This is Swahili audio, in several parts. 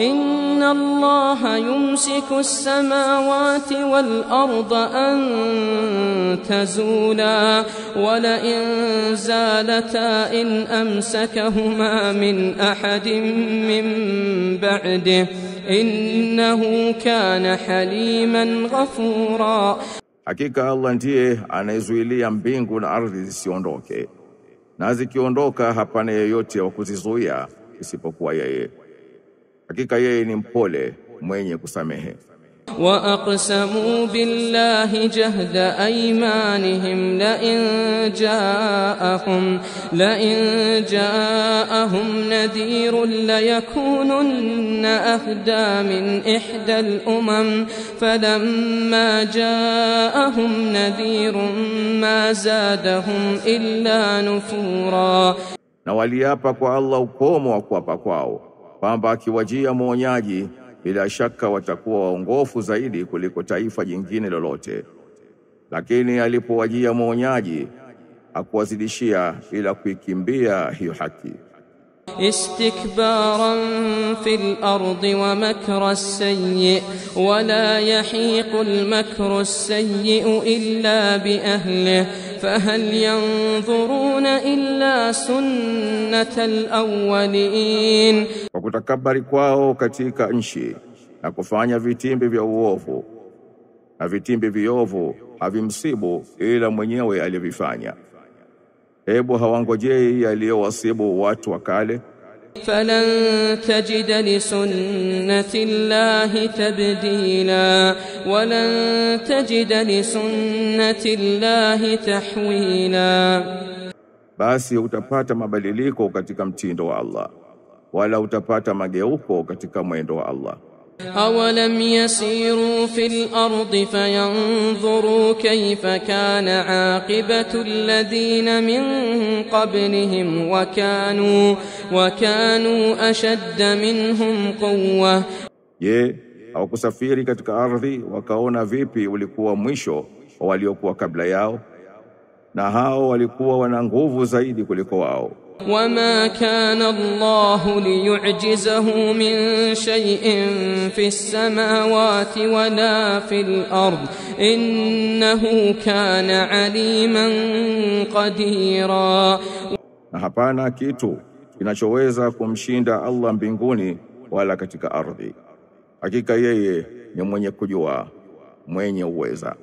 إن الله يمسك السماوات والأرض أن تزولا ولئن زالتا إن أمسكهما من أحد من بعده إنه كان حليما غفورا. Hakika Allah ndiye anayezuilia mbingu na ardhi zisiondoke, na zikiondoka hapana yeyote wa kuzizuia isipokuwa yeye. Hakika yeye ni mpole mwenye kusamehe. وأقسموا بالله جهد أيمانهم لئن جاءهم نذير ليكونن أهدى من إحدى الأمم فلما جاءهم نذير ما زادهم إلا نفورا. Na waliapa kwa Allah ukomo wa kuapa kwao, kwamba akiwajia mwonyaji bila shaka watakuwa waongofu zaidi kuliko taifa jingine lolote. Lakini alipowajia mwonyaji hakuwazidishia ila kuikimbia hiyo haki. استكبارا في الأرض ومكر السيء ولا يحيق المكر السيء إلا بأهله فهل ينظرون إلا سنة الأولين. Wakutakabari kwao katika nchi na kufanya vitimbi vya uovu, na vitimbi viovu havimsibu ila mwenyewe aliyevifanya. Hebu hawangojei yaliyowasibu watu wa kale. فلن تجد لسنة الله تبديلا ولن تجد لسنة الله تحويلا. Basi utapata mabadiliko katika mtindo wa Allah, wala utapata mageuko katika mwendo wa Allah. أولم يسيروا في الأرض فينظروا كيف كان عاقبة الذين من قبلهم وكانوا أشد منهم قوة. Je, hawakusafiri katika ardhi wakaona vipi ulikuwa mwisho wa waliokuwa kabla yao, na hao walikuwa wana nguvu zaidi kuliko wao. وما كان الله ليعجزه من شيء في السماوات ولا في الأرض إنه كان عليما قديرا. Na hapana kitu kinachoweza kumshinda Allah mbinguni wala katika ardhi. Hakika yeye ni mwenye kujua, mwenye uweza.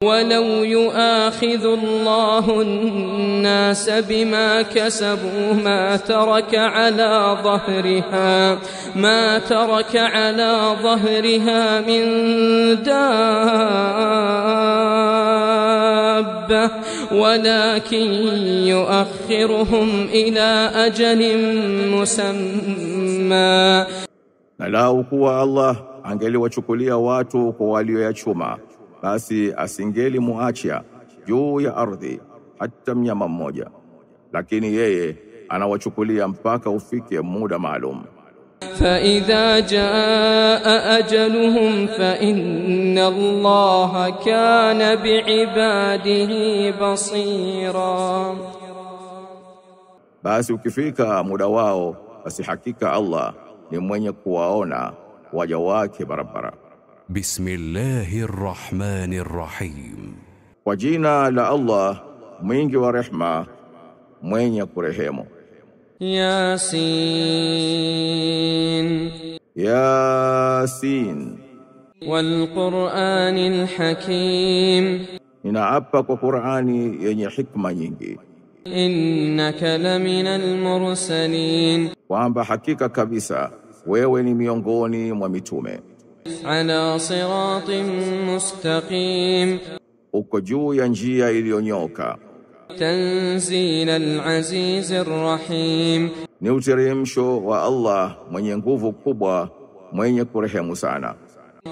ولو يؤاخذ الله الناس بما كسبوا ما ترك على ظهرها من دابة ولكن يؤخرهم إلى أجل مسمى. Na lau kuwa Allah angeliwachukulia watu kwa walioyachuma, basi asingeli muachia juu ya ardhi hata mnyama mmoja, lakini yeye anawachukulia mpaka ufike muda maalum. فإذا جاء أجلهم فإن الله كان بعباده بصيرا. Basi ukifika muda wao, basi hakika Allah ni mwenye kuwaona waja wake barabara. Bismillahirrahmanirrahim. Kwa jina la Allah mwingi wa rehma, mwenye kurehemu. Yasin. Yasin. Wal Qur'anil Hakim. Ninaapa kwa Qur'ani yenye hikma nyingi. Innaka laminal mursalin. Kwamba hakika kabisa wewe ni miongoni mwa mitume. Ala siratin mustaqim. Uko juu ya njia iliyonyoka. Tanzilal azizir rahim. Ni uteremsho wa Allah mwenye nguvu kubwa, mwenye kurehemu sana.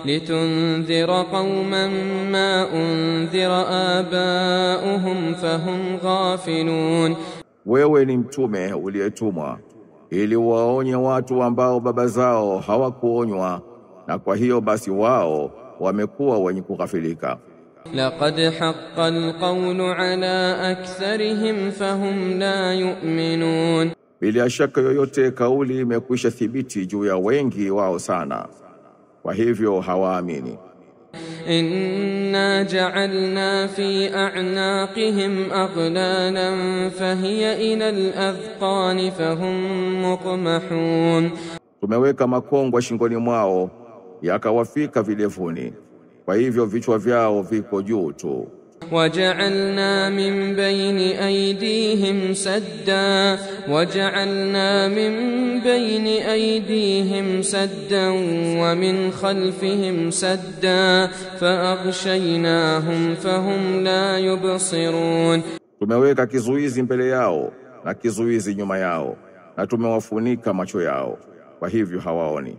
Litundhira qauman ma undhira abauhum fahum ghafilun. Wewe ni mtume uliyetumwa ili waonye watu ambao baba zao hawakuonywa, na kwa hiyo basi wao wamekuwa wenye kughafilika. Laqad haqqal qawlu ala aktharihim fahum la yu'minun. bila shaka yoyote kauli imekwisha thibiti juu ya wengi wao sana, kwa hivyo hawaamini. إنا جعلنا في أعناقهم أغلالا فهي إلى الأذقان فهم مقمحون. Tumeweka makongwa shingoni mwao yakawafika vilevuni, kwa hivyo vichwa vyao viko juu tu. وجعلنا من بين أيديهم سدا ومن خلفهم سدا فأغشيناهم فهم لا يبصرون. Tumeweka kizuizi mbele yao na kizuizi nyuma yao, na tumewafunika macho yao, kwa hivyo hawaoni.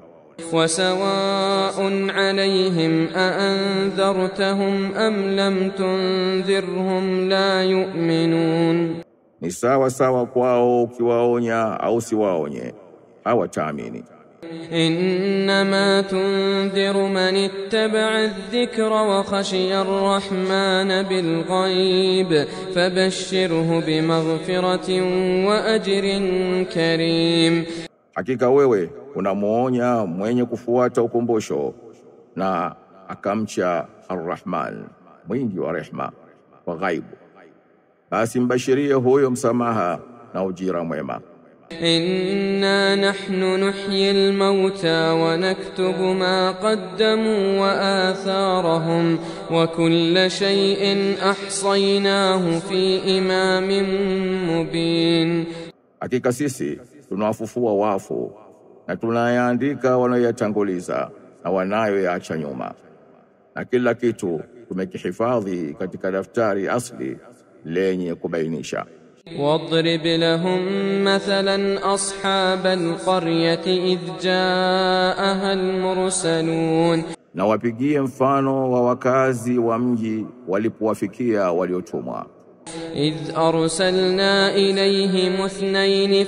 وسواء عليهم أأنذرتهم أم لم تنذرهم لا يؤمنون. Ni sawa sawa kwao ukiwaonya au siwaonye, hawataamini. إنما تنذر من اتبع الذكر وخشي الرحمن بالغيب فبشره بمغفرة وأجر كريم. Hakika wewe unamuonya mwenye kufuata ukumbusho na akamcha Ar-Rahman, mwingi wa rehma, kwa ghaibu, basi mbashirie huyo msamaha na ujira mwema. إنا نحن نحيي الموتى ونكتب ما قدموا وآثارهم وكل شيء أحصيناه في إمام مبين. Hakika sisi tunawafufua wafu na tunayaandika wanayoyatanguliza na wanayoyaacha nyuma, na kila kitu tumekihifadhi katika daftari asli lenye kubainisha. واضرب لهم مثلا أصحاب القرية إذ جاءها المرسلون. Na wapigie mfano wa wakazi wa mji walipowafikia waliotumwa. إذ أرسلنا إليهم 2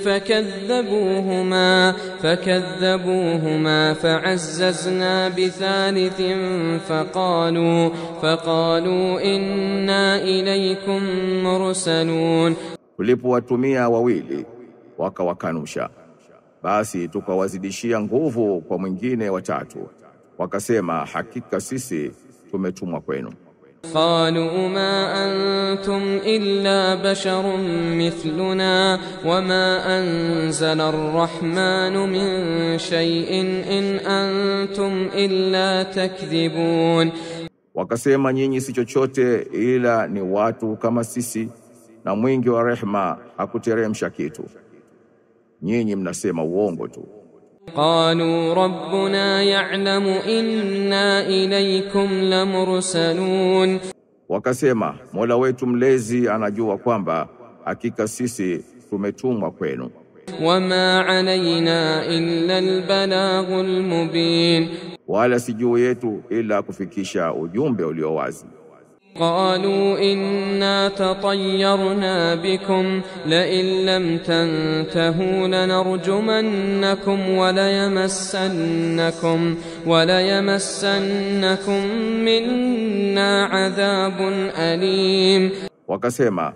فكذبوهما فعززنا ب3 فقالوا إنا إليكم مرسلون. Tulipowatumia 2 wakawakanusha, basi tukawazidishia nguvu kwa mwingine wa 3, wakasema hakika sisi tumetumwa kwenu. قالوا ما أنتم إلا بشر مثلنا وما أنزل الرحمن من شيء إن أنتم إلا تكذبون. Wakasema nyinyi si chochote ila ni watu kama sisi, na mwingi wa rehma hakuteremsha kitu, nyinyi mnasema uongo tu. قالوا ربنا يعلم إنا إليكم لمرسلون. Wakasema Mola wetu mlezi anajua kwamba hakika sisi tumetumwa kwenu. وما علينا إلا البلاغ المبين. Wala si juu yetu ila kufikisha ujumbe ulio wazi. قالوا إنا تطيرنا بكم لئن لم تنتهوا لنرجمنكم وليمسنكم منا عذاب أليم. Wakasema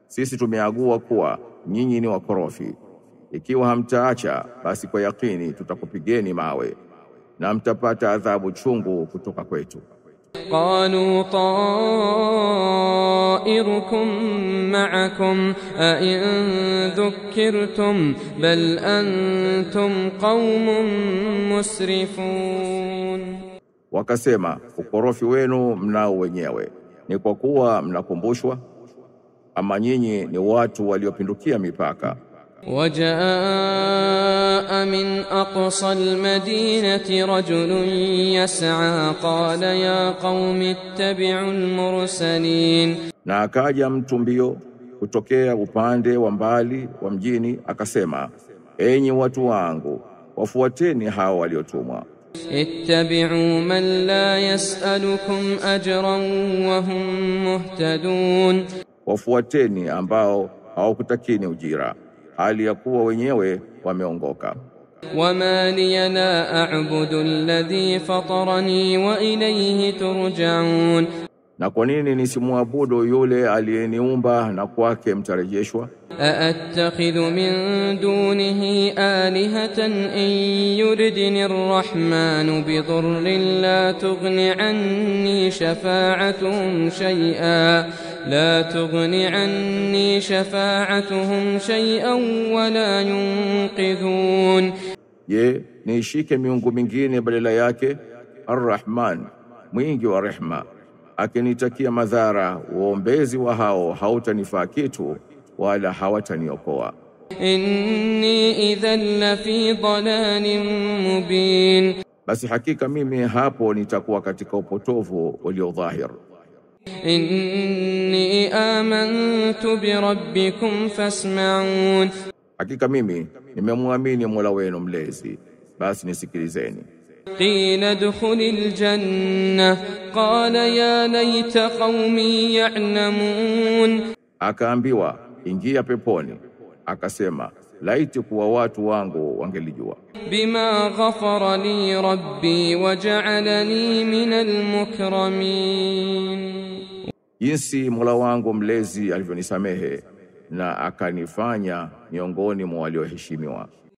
sisi tumeagua kuwa nyinyi ni wakorofi, ikiwa hamtaacha basi kwa yakini tutakupigeni mawe na mtapata adhabu chungu kutoka kwetu. قالوا طائركم معكم أئن ذكرتم بل أنتم قوم مسرفون. Wakasema ukorofi wenu mnao wenyewe, ni kwa kuwa mnakumbushwa, ama nyinyi ni watu waliopindukia mipaka. وجاء من أقصى المدينة رجل يسعى قال يا قوم اتبعوا المرسلين. Na akaja mtu mbio kutokea upande wa mbali wa mjini akasema, enyi watu wangu, wafuateni hao waliotumwa. اتبعوا من لا يسألكم أجرا وهم مهتدون. Wafuateni ambao hawakutakini ujira, hali ya kuwa wenyewe wameongoka. وما لي لا أعبد الذي فطرني وإليه ترجعون. Na kwa nini nisimuabudu yule aliyeniumba na kwake mtarejeshwa? أأتخذ من دونه آلهة إن يردني الرحمن بضر لا تغن عني شفاعتهم شيئا ولا ينقذون. Je, niishike miungu mingine badala yake? Ar-Rahman, mwingi wa rehma, akinitakia madhara, uombezi wa hao hautanifaa kitu wala hawataniokoa. Inni idhan lafi dhalalin mubin, basi hakika mimi hapo nitakuwa katika upotovu ulio dhahir. Inni amantu bi rabbikum fasma'un, hakika mimi nimemwamini Mola wenu mlezi, basi nisikilizeni. Qila dukhulil janna qala ya layta qaumi ya'lamun, akaambiwa ingia peponi, akasema laiti kuwa watu wangu wangelijua. Bima ghafara li rabbi waja'alani minal mukramin, jinsi Mola wangu mlezi alivyonisamehe na akanifanya miongoni mwa walioheshimiwa.